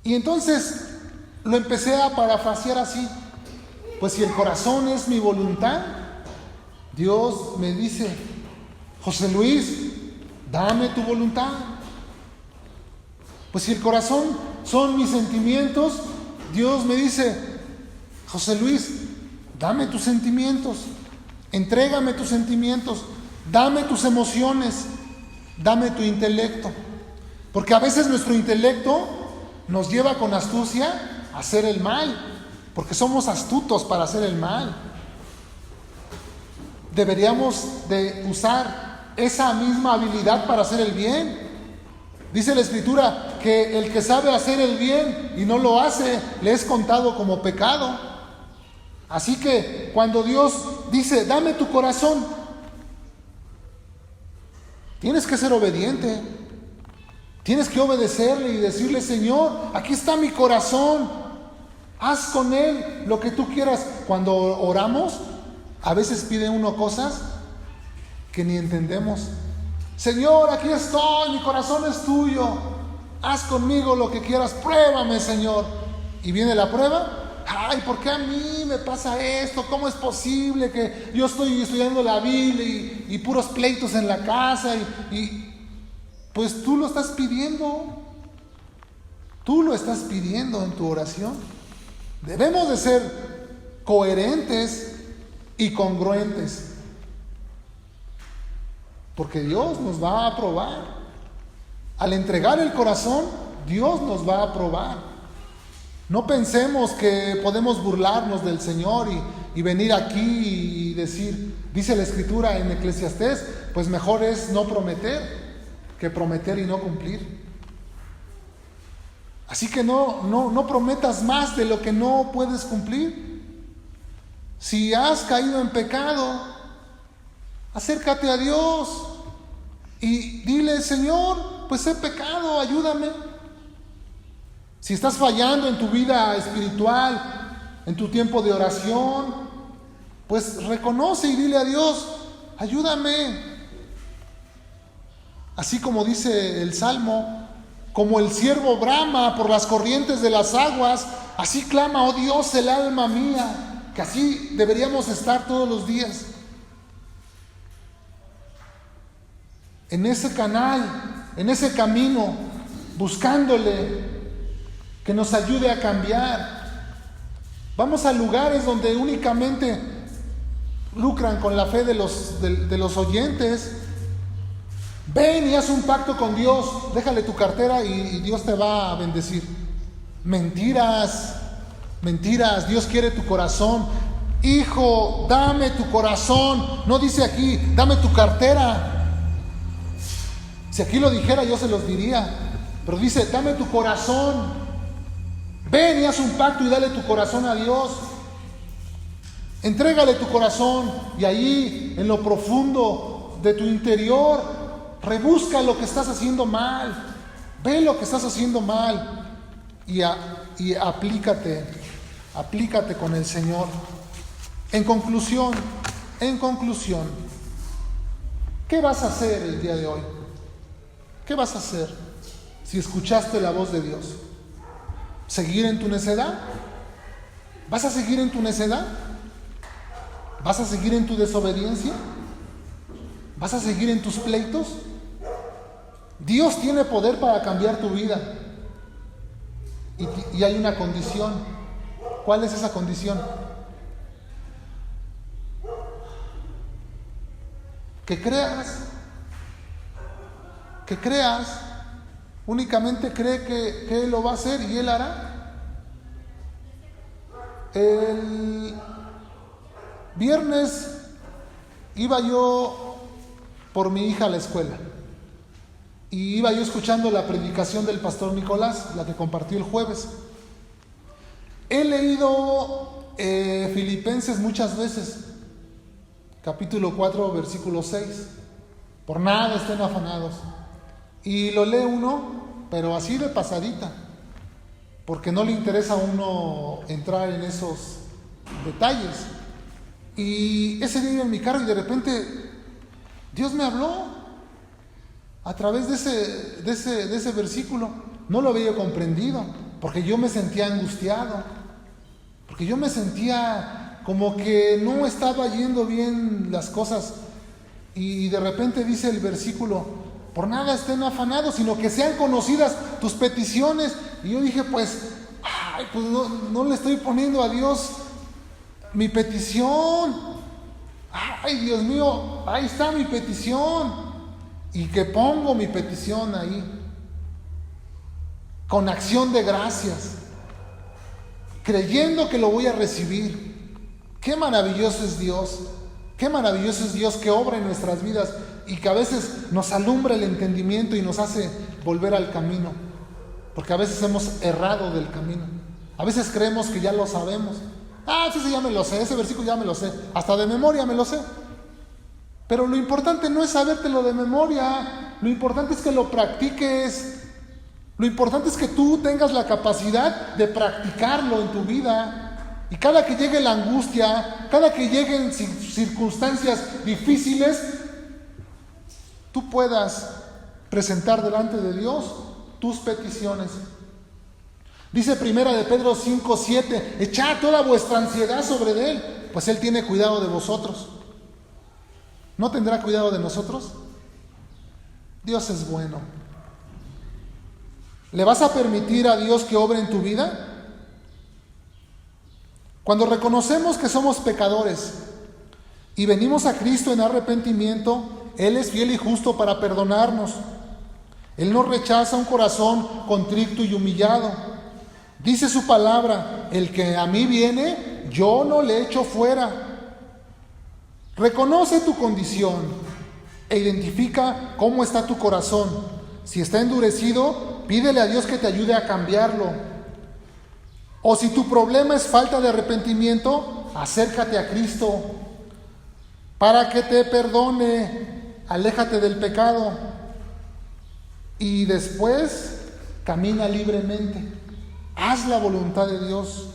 Y entonces lo empecé a parafrasear así. Pues si el corazón es mi voluntad, Dios me dice, José Luis, dame tu voluntad. Pues si el corazón son mis sentimientos, Dios me dice, José Luis, dame tus sentimientos, entrégame tus sentimientos, dame tus emociones, dame tu intelecto. Porque a veces nuestro intelecto nos lleva con astucia a hacer el mal. Porque somos astutos para hacer el mal. Deberíamos de usar esa misma habilidad para hacer el bien. Dice la Escritura que el que sabe hacer el bien y no lo hace, le es contado como pecado. Así que cuando Dios dice, dame tu corazón, tienes que ser obediente. Tienes que obedecerle y decirle, Señor, aquí está mi corazón. Haz con él lo que tú quieras. Cuando oramos, a veces pide uno cosas que ni entendemos. Señor, aquí estoy, mi corazón es tuyo. Haz conmigo lo que quieras. Pruébame, Señor. Y viene la prueba. Ay, ¿por qué a mí me pasa esto? ¿Cómo es posible que yo estoy estudiando la Biblia y puros pleitos en la casa? Pues tú lo estás pidiendo. Tú lo estás pidiendo en tu oración. Debemos de ser coherentes y congruentes. Porque Dios nos va a aprobar. Al entregar el corazón, Dios nos va a aprobar. No pensemos que podemos burlarnos del Señor y venir aquí y decir, dice la Escritura en Eclesiastés, pues mejor es no prometer que prometer y no cumplir. Así que no prometas más de lo que no puedes cumplir. Si has caído en pecado, acércate a Dios y dile, Señor, pues he pecado, ayúdame. Si estás fallando en tu vida espiritual, en tu tiempo de oración, pues reconoce y dile a Dios, ayúdame. Así como dice el Salmo, como el ciervo brama por las corrientes de las aguas, así clama, oh Dios, el alma mía, que así deberíamos estar todos los días. En ese canal, en ese camino, buscándole, que nos ayude a cambiar. Vamos a lugares donde únicamente lucran con la fe de los oyentes. Ven y haz un pacto con Dios, déjale tu cartera y Dios te va a bendecir. Mentiras, Dios quiere tu corazón. Hijo, dame tu corazón. No dice aquí, dame tu cartera. Si aquí lo dijera yo se los diría, pero dice, dame tu corazón. Ven y haz un pacto y dale tu corazón a Dios. Entrégale tu corazón y ahí en lo profundo de tu interior rebusca lo que estás haciendo mal. Ve lo que estás haciendo mal y aplícate con el Señor. En conclusión, ¿qué vas a hacer el día de hoy? ¿Qué vas a hacer si escuchaste la voz de Dios? ¿Seguir en tu necedad? ¿Vas a seguir en tu necedad? ¿Vas a seguir en tu desobediencia? ¿Vas a seguir en tus pleitos? Dios tiene poder para cambiar tu vida. Y hay una condición. ¿Cuál es esa condición? Que creas. Únicamente cree que Él lo va a hacer y Él hará. El viernes iba yo por mi hija a la escuela y iba yo escuchando la predicación del pastor Nicolás, la que compartió el jueves. He leído Filipenses muchas veces, capítulo 4, versículo 6. Por nada estén afanados. Y lo lee uno, pero así de pasadita, porque no le interesa a uno entrar en esos detalles. Y ese día iba en mi carro y de repente Dios me habló a través de ese versículo. No lo había comprendido, porque yo me sentía angustiado, porque yo me sentía como que no estaba yendo bien las cosas. Y de repente dice el versículo, por nada estén afanados, sino que sean conocidas tus peticiones. Y yo dije, pues no le estoy poniendo a Dios mi petición. Ay, Dios mío, ahí está mi petición. Y que pongo mi petición ahí, con acción de gracias, creyendo que lo voy a recibir. Qué maravilloso es Dios. Qué maravilloso es Dios que obra en nuestras vidas y que a veces nos alumbra el entendimiento y nos hace volver al camino. porque a veces hemos errado del camino. A veces creemos que ya lo sabemos. Sí, ya me lo sé, ese versículo ya me lo sé, hasta de memoria me lo sé. Pero lo importante no es sabértelo de memoria, lo importante es que lo practiques. Lo importante es que tú tengas la capacidad de practicarlo en tu vida. Y cada que llegue la angustia, cada que lleguen circunstancias difíciles, tú puedas presentar delante de Dios tus peticiones. Dice primera de Pedro 5:7, echad toda vuestra ansiedad sobre Él, pues Él tiene cuidado de vosotros. ¿No tendrá cuidado de nosotros? Dios es bueno. ¿Le vas a permitir a Dios que obre en tu vida? Cuando reconocemos que somos pecadores y venimos a Cristo en arrepentimiento, Él es fiel y justo para perdonarnos. Él no rechaza un corazón contrito y humillado. Dice su palabra, el que a mí viene, yo no le echo fuera. Reconoce tu condición e identifica cómo está tu corazón. Si está endurecido, pídele a Dios que te ayude a cambiarlo. O si tu problema es falta de arrepentimiento, acércate a Cristo para que te perdone. Aléjate del pecado y después camina libremente. Haz la voluntad de Dios.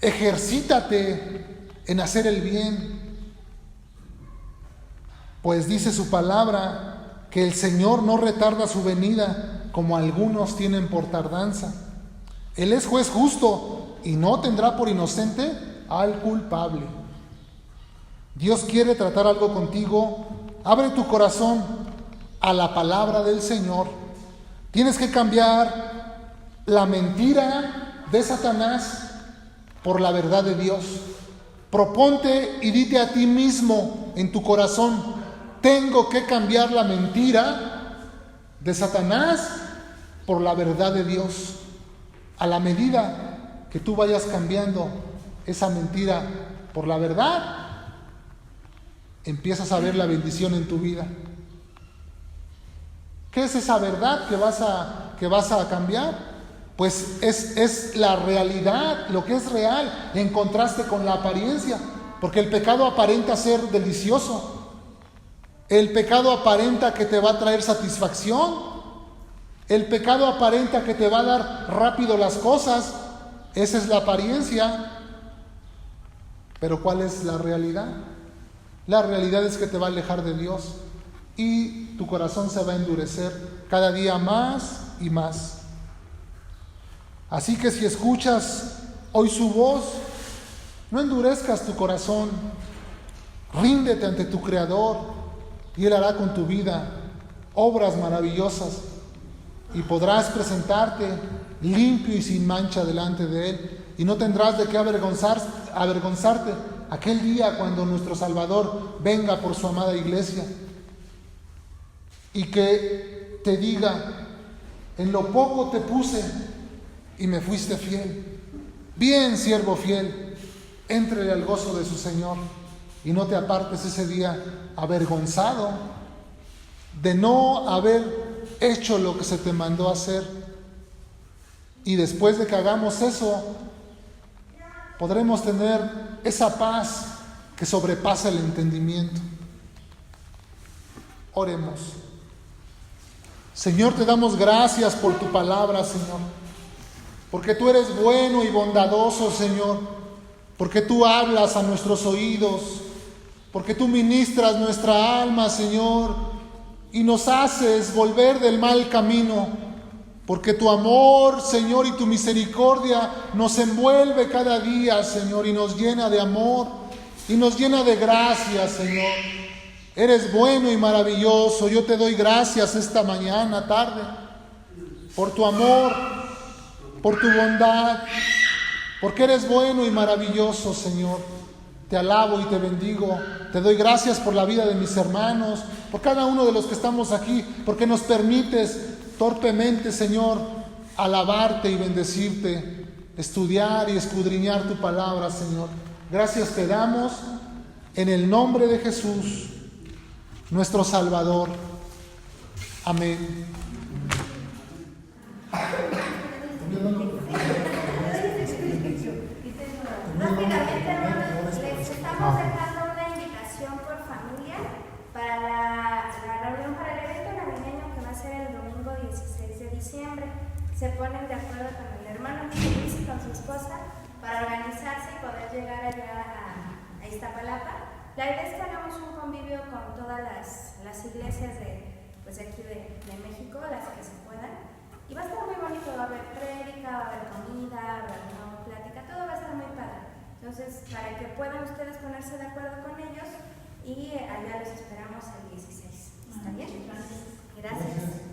Ejercítate en hacer el bien. Pues dice su palabra que el Señor no retarda su venida, como algunos tienen por tardanza. Él es juez justo y no tendrá por inocente al culpable. Dios quiere tratar algo contigo. Abre tu corazón a la palabra del Señor. Tienes que cambiar la mentira de Satanás por la verdad de Dios. Proponte y dite a ti mismo en tu corazón: tengo que cambiar la mentira de Satanás por la verdad de Dios. A la medida que tú vayas cambiando esa mentira por la verdad, empiezas a ver la bendición en tu vida. ¿Qué es esa verdad que vas a cambiar? Pues es la realidad, lo que es real, en contraste con la apariencia. Porque el pecado aparenta ser delicioso. El pecado aparenta que te va a traer satisfacción. El pecado aparenta que te va a dar rápido las cosas. Esa es la apariencia. Pero ¿cuál es la realidad? La realidad es que te va a alejar de Dios y tu corazón se va a endurecer cada día más y más. Así que si escuchas hoy su voz, no endurezcas tu corazón. Ríndete ante tu Creador y Él hará con tu vida obras maravillosas y podrás presentarte limpio y sin mancha delante de Él, y no tendrás de qué avergonzarte aquel día cuando nuestro Salvador venga por su amada iglesia y que te diga: en lo poco te puse y me fuiste fiel. Bien, siervo fiel, éntrele al gozo de su Señor, y no te apartes ese día avergonzado de no haber hecho lo que se te mandó hacer. Y después de que hagamos eso, podremos tener esa paz que sobrepasa el entendimiento. Oremos. Señor, te damos gracias por tu palabra, Señor, porque tú eres bueno y bondadoso, Señor, porque tú hablas a nuestros oídos, porque tú ministras nuestra alma, Señor, y nos haces volver del mal camino, porque tu amor, Señor, y tu misericordia nos envuelve cada día, Señor, y nos llena de amor y nos llena de gracia, Señor. Eres bueno y maravilloso. Yo te doy gracias esta mañana, tarde, por tu amor, por tu bondad, porque eres bueno y maravilloso, Señor. Te alabo y te bendigo. Te doy gracias por la vida de mis hermanos, por cada uno de los que estamos aquí, porque nos permites torpemente, Señor, alabarte y bendecirte, estudiar y escudriñar tu palabra, Señor. Gracias te damos en el nombre de Jesús, nuestro Salvador. Amén. Rápidamente, hermanos, les estamos dejando una invitación por familia para la reunión, para el evento navideño que va a ser el domingo 16 de diciembre. Se ponen de acuerdo con el hermano Luis y con su esposa para organizarse y poder llegar allá a Iztapalapa. La idea es que hagamos un convivio con todas las iglesias de aquí de México, las que se puedan. Y va a estar muy bonito, va a haber prédica, va a haber comida, va a haber plática, todo va a estar muy padre. Entonces, para que puedan ustedes ponerse de acuerdo con ellos y allá los esperamos el 16. ¿Está bien? Gracias.